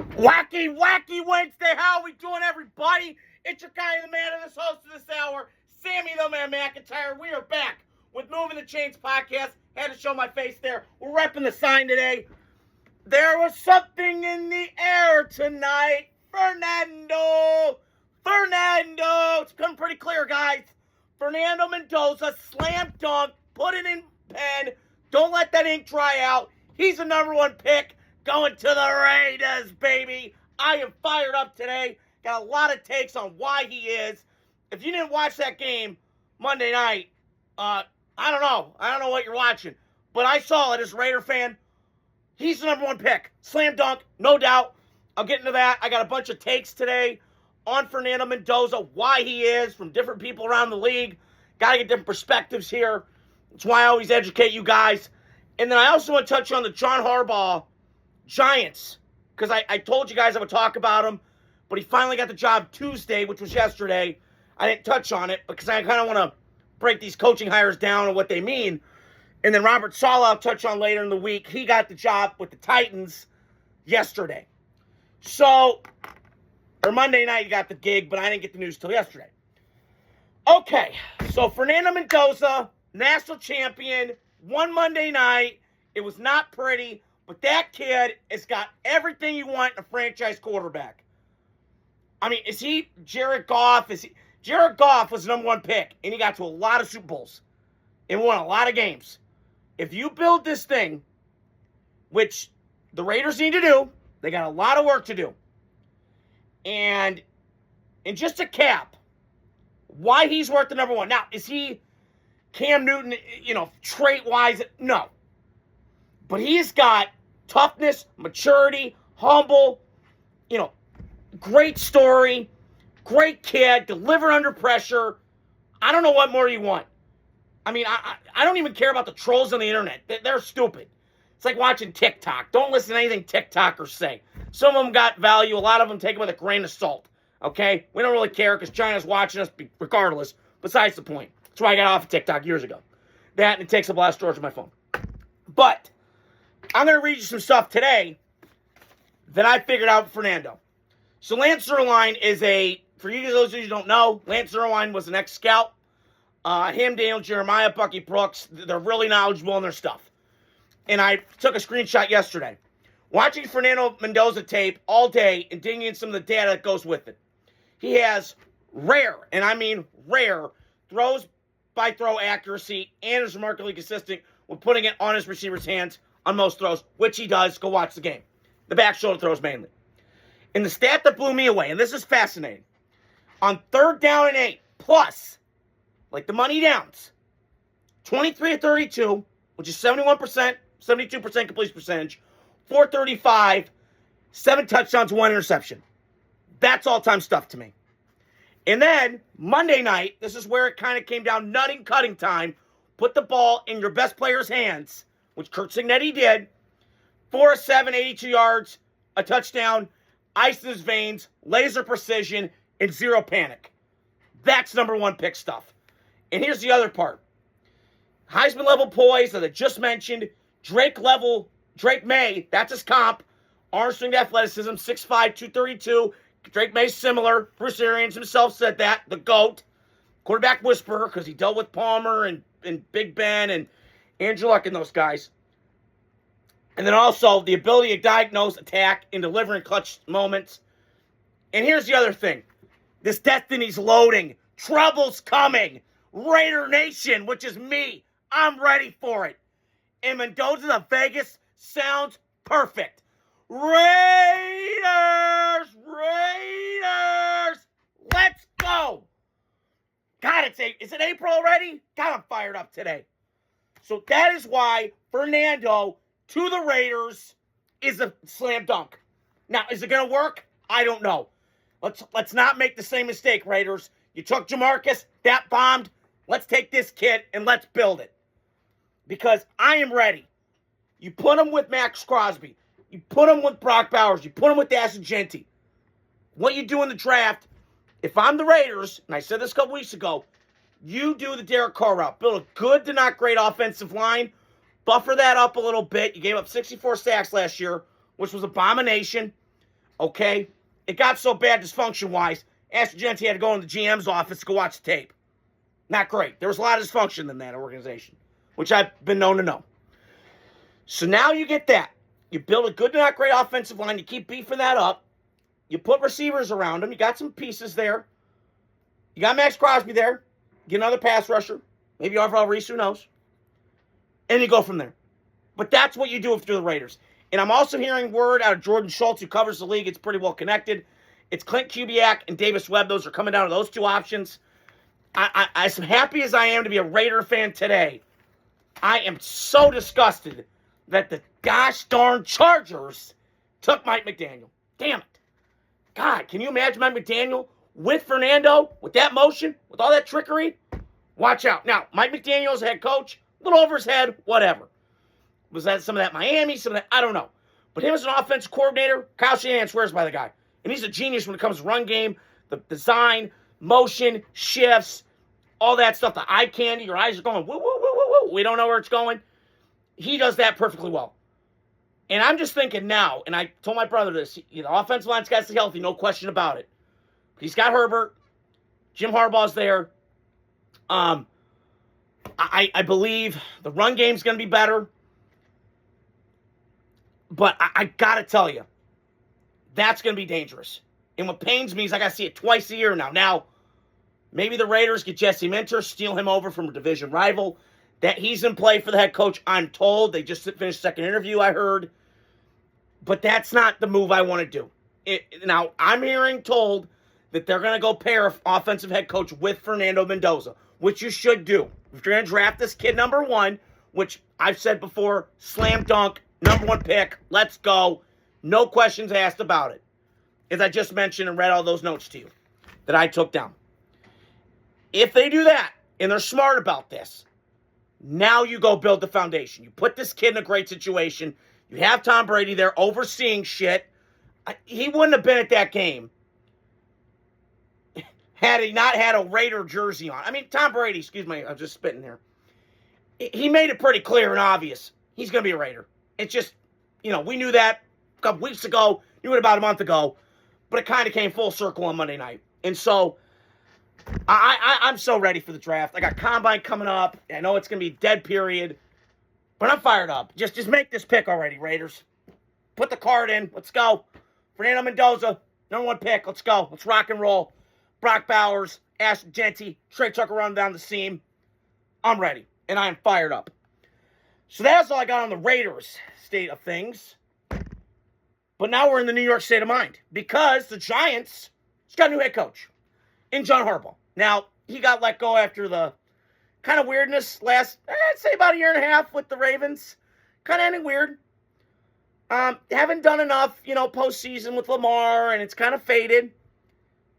Wacky, wacky Wednesday. How are we doing, everybody? It's your guy, the man, and this host of this hour, Sammy the Man McIntyre. We are back with Moving the Chains podcast. Had to show my face there. We're repping the sign today. There was something in the air tonight. Fernando. It's become pretty clear, guys. Fernando Mendoza, slam dunk, put it in pen. Don't let that ink dry out. He's the number one pick. Going to the Raiders, baby. I am fired up today. Got a lot of takes on why he is. If you didn't watch that game Monday night, I don't know. I don't know what you're watching. But I saw it as a Raider fan. He's the number one pick. Slam dunk, no doubt. I'll get into that. I got a bunch of takes today on Fernando Mendoza, why he is, from different people around the league. Got to get different perspectives here. That's why I always educate you guys. And then I also want to touch on the John Harbaugh-Giants, because I told you guys I would talk about him, but he finally got the job Tuesday, which was yesterday. I didn't touch on it because I kind of want to break these coaching hires down and what they mean. And then Robert Saleh, I'll touch on later in the week. He got the job with the Titans yesterday. Or Monday night, he got the gig, but I didn't get the news till yesterday. Okay, so Fernando Mendoza, national champion, won Monday night. It was not pretty, but that kid has got everything you want in a franchise quarterback. I mean, is he Jared Goff? Jared Goff was the number one pick, and he got to a lot of Super Bowls and won a lot of games. If you build this thing, which the Raiders need to do, they got a lot of work to do. And just a cap, why he's worth the number one. Now, is he Cam Newton, trait-wise? No. But he's got toughness, maturity, humble, great story, great kid, deliver under pressure. I don't know what more you want. I mean, I don't even care about the trolls on the internet. They're stupid. It's like watching TikTok. Don't listen to anything TikTokers say. Some of them got value. A lot of them take them with a grain of salt. Okay? We don't really care because China's watching us regardless. Besides the point. That's why I got off of TikTok years ago. That and it takes up a lot of storage on my phone. But I'm going to read you some stuff today that I figured out with Fernando. So Lance Zierlein is for you those of you who don't know, Lance Zierlein was an ex-scout. Him, Daniel Jeremiah, Bucky Brooks, they're really knowledgeable in their stuff. And I took a screenshot yesterday. Watching Fernando Mendoza tape all day and digging in some of the data that goes with it. He has rare, and I mean rare, throws by throw accuracy and is remarkably consistent with putting it on his receiver's hands on most throws, which he does. Go watch the game. The back shoulder throws mainly. And the stat that blew me away, and this is fascinating, on 3rd down and 8, plus, like the money downs, 23 of 32, which is 71%, 72% completion percentage, 435, 7 touchdowns, 1 interception. That's all-time stuff to me. And then, Monday night, this is where it kind of came down nutting, cutting time. Put the ball in your best player's hands, which Curt Cignetti did. 4 of 7, 82 yards, a touchdown, ice in his veins, laser precision, and 0 panic. That's number one pick stuff. And here's the other part. Heisman level poise that I just mentioned. Drake May, that's his comp. Arm strength athleticism, 6'5", 232. Drake May's similar. Bruce Arians himself said that. The GOAT. Quarterback whisperer, because he dealt with Palmer and Big Ben and Andrew Luck and those guys. And then also the ability to diagnose, attack, and deliver in clutch moments. And here's the other thing. This destiny's loading. Trouble's coming. Raider Nation, which is me. I'm ready for it. And Mendoza to Vegas sounds perfect. Raiders! Let's go! God, is it April already? God, I'm fired up today. So that is why Fernando to the Raiders is a slam dunk. Now, is it going to work? I don't know. Let's not make the same mistake, Raiders. You took Jamarcus, that bombed. Let's take this kid and let's build it. Because I am ready. You put him with Max Crosby. You put him with Brock Bowers. You put him with Ashton Genty. What you do in the draft, if I'm the Raiders, and I said this a couple weeks ago, you do the Derek Carr route. Build a good to not great offensive line. Buffer that up a little bit. You gave up 64 sacks last year, which was abomination. okay? It got so bad dysfunction-wise, Ashton Jeanty had to go in the GM's office to go watch the tape. Not great. There was a lot of dysfunction in that organization, which I've been known to know. So now you get that. You build a good, not great offensive line. You keep beefing that up. You put receivers around them. You got some pieces there. You got Max Crosby there. Get another pass rusher. Maybe Arvell Reese, who knows? And you go from there. But that's what you do if you're the Raiders. And I'm also hearing word out of Jordan Schultz, who covers the league. It's pretty well connected. It's Clint Kubiak and Davis Webb. Those are coming down to those two options. As happy as I am to be a Raider fan today, I am so disgusted that the gosh darn Chargers took Mike McDaniel. Damn it. God, can you imagine Mike McDaniel with Fernando, with that motion, with all that trickery? Watch out. Now, Mike McDaniel's head coach, a little over his head, whatever. Was that some of that Miami, some of that? I don't know. But him as an offensive coordinator, Kyle Shanahan swears by the guy. And he's a genius when it comes to run game, the design, motion, shifts, all that stuff, the eye candy. Your eyes are going, woo, woo, woo, woo, woo. We don't know where it's going. He does that perfectly well. And I'm just thinking now, and I told my brother this, the offensive line's got to stay healthy, no question about it. He's got Herbert. Jim Harbaugh's there. I believe the run game's going to be better. But I got to tell you, that's going to be dangerous. And what pains me is I got to see it twice a year now. Now, maybe the Raiders get Jesse Minter, steal him over from a division rival. That he's in play for the head coach, I'm told. They just finished second interview, I heard. But that's not the move I want to do. Now, I'm told that they're going to go pair offensive head coach with Fernando Mendoza, which you should do. If you're going to draft this kid number one, which I've said before, slam dunk, number one pick, let's go. No questions asked about it. As I just mentioned and read all those notes to you that I took down. If they do that, and they're smart about this, now you go build the foundation. You put this kid in a great situation. You have Tom Brady there overseeing shit. He wouldn't have been at that game had he not had a Raider jersey on. I mean, Tom Brady, excuse me, I'm just spitting here. He made it pretty clear and obvious. He's going to be a Raider. It's just, we knew that a couple weeks ago, knew it about a month ago, but it kind of came full circle on Monday night. And so, I'm so ready for the draft. I got Combine coming up. I know it's going to be dead period, but I'm fired up. Just make this pick already, Raiders. Put the card in. Let's go. Fernando Mendoza, number one pick. Let's go. Let's rock and roll. Brock Bowers, Ashton Jeanty, Trey Tucker running down the seam. I'm ready, and I am fired up. So that's all I got on the Raiders state of things. But now we're in the New York state of mind because the Giants just got a new head coach in John Harbaugh. Now, he got let go after the kind of weirdness last, I'd say about a year and a half with the Ravens. Kind of ending weird. Haven't done enough, postseason with Lamar, and it's kind of faded.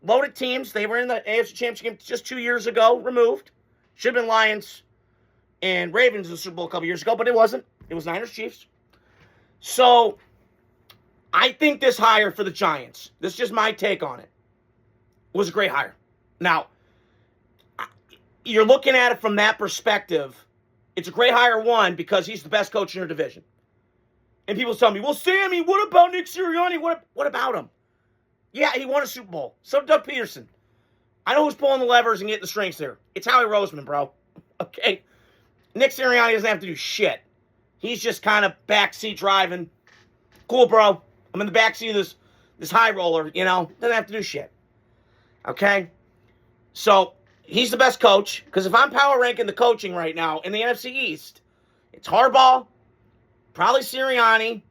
Loaded teams. They were in the AFC Championship game just 2 years ago, removed. Should have been Lions and Ravens in the Super Bowl a couple years ago, but it wasn't. It was Niners-Chiefs. So, I think this hire for the Giants, this is just my take on it, was a great hire. Now, you're looking at it from that perspective. It's a great hire, one, because he's the best coach in your division. And people tell me, well, Sammy, what about Nick Sirianni? What about him? Yeah, he won a Super Bowl. So did Doug Peterson. I know who's pulling the levers and getting the strings there. It's Howie Roseman, bro. Okay? Nick Sirianni doesn't have to do shit. He's just kind of backseat driving. Cool, bro. I'm in the backseat of this high roller, Doesn't have to do shit. Okay? So, he's the best coach. Because if I'm power ranking the coaching right now in the NFC East, it's Harbaugh, probably Sirianni,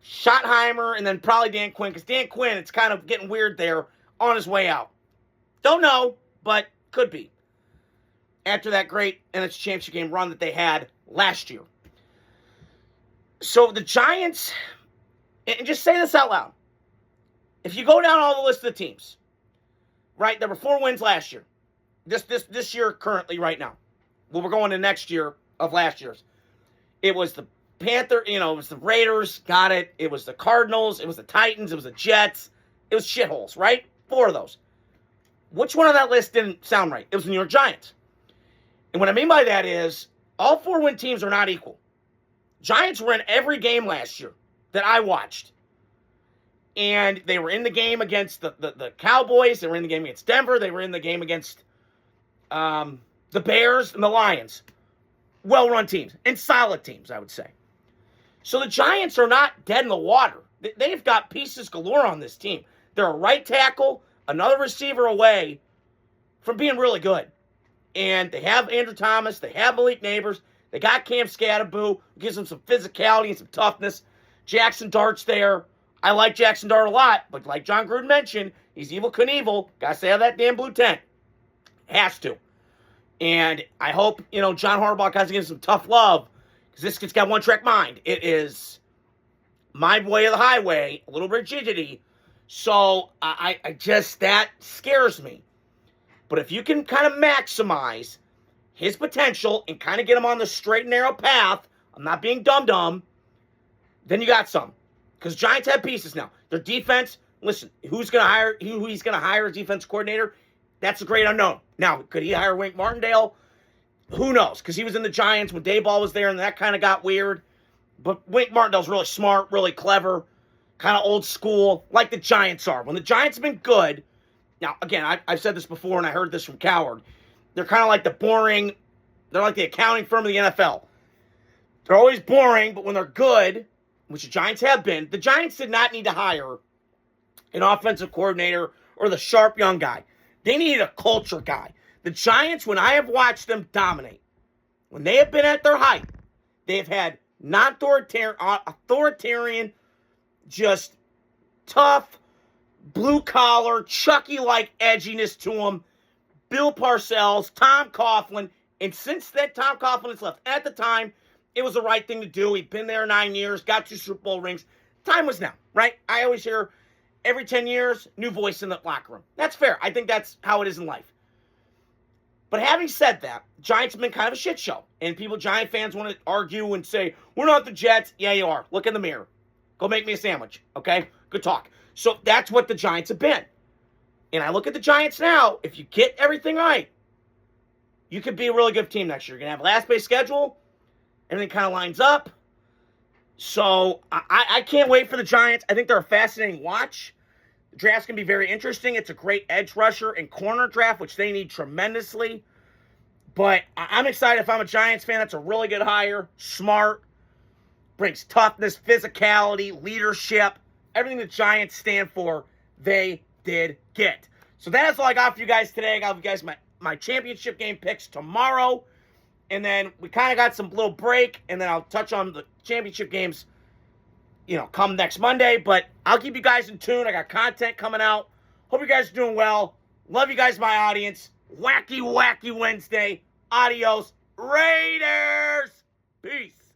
Schottenheimer, and then probably Dan Quinn. Because Dan Quinn, it's kind of getting weird there on his way out. Don't know, but could be. After that great NFC Championship game run that they had last year. So the Giants, and just say this out loud. If you go down all the list of the teams, right, there were 4 wins last year. This year currently right now. Well, we're going to next year of last year's. It was the Panther, it was the Raiders, got it. It was the Cardinals, it was the Titans, it was the Jets. It was shitholes, right? 4 of those. Which one on that list didn't sound right? It was the New York Giants. And what I mean by that is, all 4-win teams are not equal. Giants were in every game last year that I watched. And they were in the game against the Cowboys. They were in the game against Denver. They were in the game against the Bears and the Lions. Well-run teams and solid teams, I would say. So the Giants are not dead in the water. They've got pieces galore on this team. They're a right tackle, another receiver away from being really good. And they have Andrew Thomas. They have Malik Neighbors. They got Cam Scatterboo, who gives them some physicality and some toughness. Jackson Dart's there. I like Jackson Dart a lot, but like John Gruden mentioned, he's evil Knievel. Got to stay out of that damn blue tent. Has to. And I hope, John Harbaugh guys give him some tough love, because this kid's got one-track mind. It is my way of the highway, a little rigidity. So I just, that scares me. But if you can kind of maximize his potential and kind of get him on the straight and narrow path, I'm not being dumb, then you got some. Because Giants have pieces now. Their defense, listen, who he's going to hire as defense coordinator, that's a great unknown. Now, could he hire Wink Martindale? Who knows? Because he was in the Giants when Dayball was there, and that kind of got weird. But Wink Martindale's really smart, really clever, kind of old school, like the Giants are. When the Giants have been good, now, again, I've said this before, and I heard this from Coward, they're kind of like they're like the accounting firm of the NFL. They're always boring, but when they're good, which the Giants have been, the Giants did not need to hire an offensive coordinator or the sharp young guy. They needed a culture guy. The Giants, when I have watched them dominate, when they have been at their height, they have had authoritarian, just tough, blue-collar, Chucky-like edginess to them. Bill Parcells, Tom Coughlin, and since that Tom Coughlin has left, at the time, it was the right thing to do. He'd been there 9 years, got 2 Super Bowl rings. Time was now, right? I always hear every 10 years, new voice in the locker room. That's fair. I think that's how it is in life. But having said that, Giants have been kind of a shit show. And Giant fans want to argue and say, we're not the Jets. Yeah, you are. Look in the mirror. Go make me a sandwich, okay? Good talk. So that's what the Giants have been. And I look at the Giants now. If you get everything right, you could be a really good team next year. You're going to have a last-place schedule. Everything kind of lines up. So I can't wait for the Giants. I think they're a fascinating watch. The draft's going to be very interesting. It's a great edge rusher and corner draft, which they need tremendously. But I'm excited. If I'm a Giants fan, that's a really good hire. Smart. Brings toughness, physicality, leadership. Everything the Giants stand for, they did get. So that's all I got for you guys today. I got you guys my championship game picks tomorrow. And then we kind of got some little break. And then I'll touch on the championship games, come next Monday. But I'll keep you guys in tune. I got content coming out. Hope you guys are doing well. Love you guys, my audience. Wacky, wacky Wednesday. Adios, Raiders. Peace.